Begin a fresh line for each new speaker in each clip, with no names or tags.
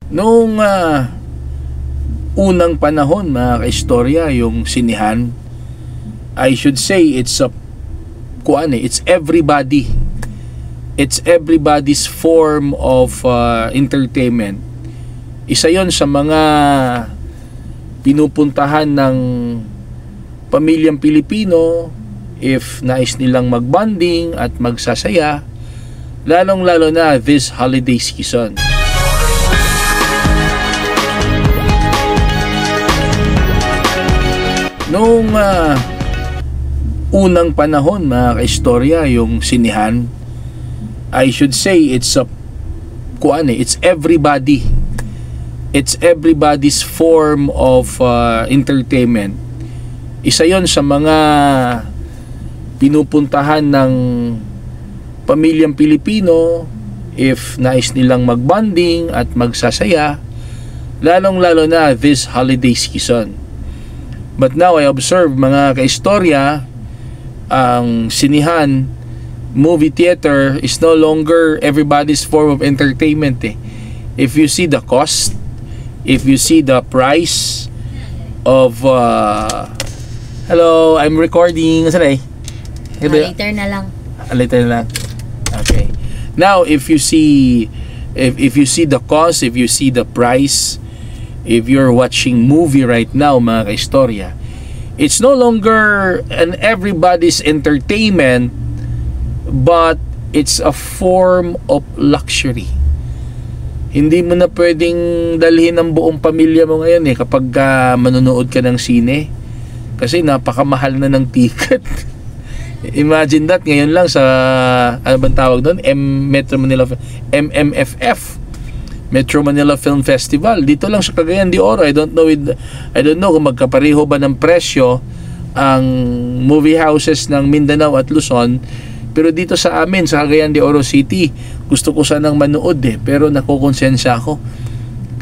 Noong unang panahon, mga kaistorya, yung sinihan, I should say it's everybody. It's everybody's form of entertainment. Isa yon sa mga pinupuntahan ng pamilyang Pilipino if nais nilang magbanding at magsasaya, lalong-lalo na this holiday season. Noong unang panahon, mga kaistorya, yung sinihan, I should say it's everybody. It's everybody's form of entertainment. Isa yon sa mga pinupuntahan ng pamilyang Pilipino if nais nilang magbanding at magsasaya, lalong-lalo na this holiday season. But now I observe, mga kaistorya, ang sinihan, movie theater is no longer everybody's form of entertainment. If you see the cost, if you see the price of hello, I'm recording. Later
na lang.
Later na lang. Okay. Now, if you see the cost, if you see the price, if you're watching movie right now, mga kaistorya, it's no longer an everybody's entertainment, but it's a form of luxury. Hindi mo na pwedeng dalhin ang buong pamilya mo ngayon kapag manonood ka ng sine, kasi napakamahal na ng ticket. Imagine that, ngayon lang sa ano bang tawag doon, MMFF, Metro Manila Film Festival, dito lang sa Cagayan de Oro. I don't know kung magkapareho ba ng presyo ang movie houses ng Mindanao at Luzon, pero dito sa amin sa Cagayan de Oro City, gusto ko sanang manood pero nakokonsensya ako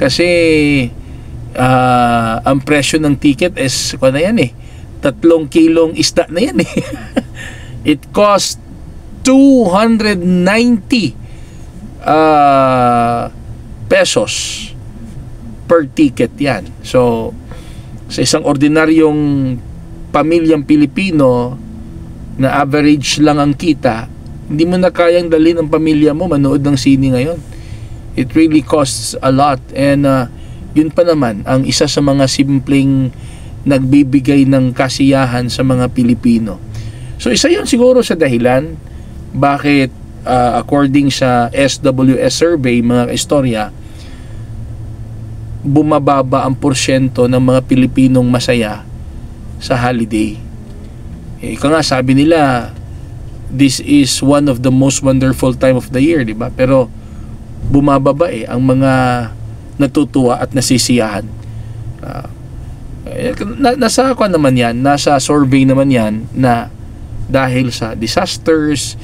kasi ang presyo ng ticket is 3 kilong isda na yan. It cost 290 pesos per ticket yan. So sa isang ordinaryong pamilyang Pilipino na average lang ang kita, hindi mo na kayang dalhin ang pamilya mo manood ng sine ngayon. It really costs a lot. And yun pa naman ang isa sa mga simpleng nagbibigay ng kasiyahan sa mga Pilipino. So isa yun siguro sa dahilan bakit according sa SWS survey, mga istorya, bumababa ang porsyento ng mga Pilipinong masaya sa holiday. Ika nga, sabi nila, this is one of the most wonderful time of the year, di ba? Pero bumababa ang mga natutuwa at nasisiyahan. Nasa ako naman yan, nasa survey naman yan, na dahil sa disasters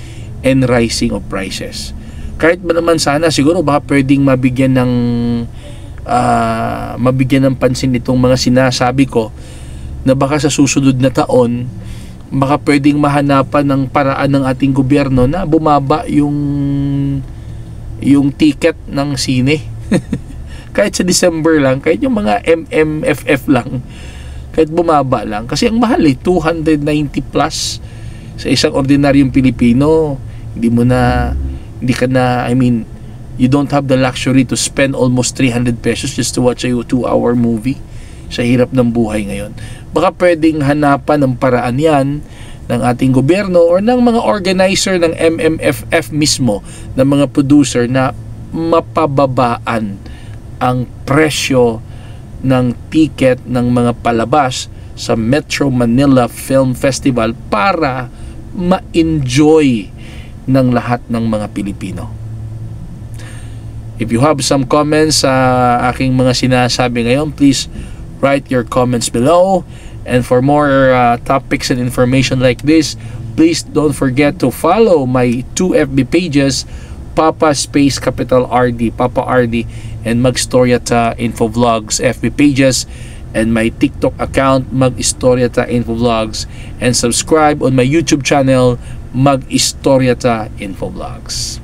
and rising of prices. Kahit ba naman sana, siguro baka pwedeng mabigyan ng pansin itong mga sinasabi ko, na baka sa susunod na taon baka pwedeng mahanapan ng paraan ng ating gobyerno na bumaba yung ticket ng sine. Kahit sa December lang, kahit yung mga MMFF lang, kahit bumaba lang, kasi ang mahal 290 plus sa isang ordinaryong Pilipino. Hindi ka na, you don't have the luxury to spend almost 300 pesos just to watch a 2-hour movie sa hirap ng buhay ngayon. Baka pwedeng hanapan ng paraan yan ng ating gobyerno or ng mga organizer ng MMFF mismo, ng mga producer, na mapababaan ang presyo ng ticket ng mga palabas sa Metro Manila Film Festival para ma-enjoy ng lahat ng mga Pilipino. If you have some comments sa aking mga sinasabi ngayon, please write your comments below. And for more topics and information like this, please don't forget to follow my 2 FB pages, Papa Space Capital RD, Papa RD, and Mag-Istoryata Infovlogs FB pages, and my TikTok account, Mag-Istoryata Infovlogs, and subscribe on my YouTube channel, Mag-Istoryata Infovlogs.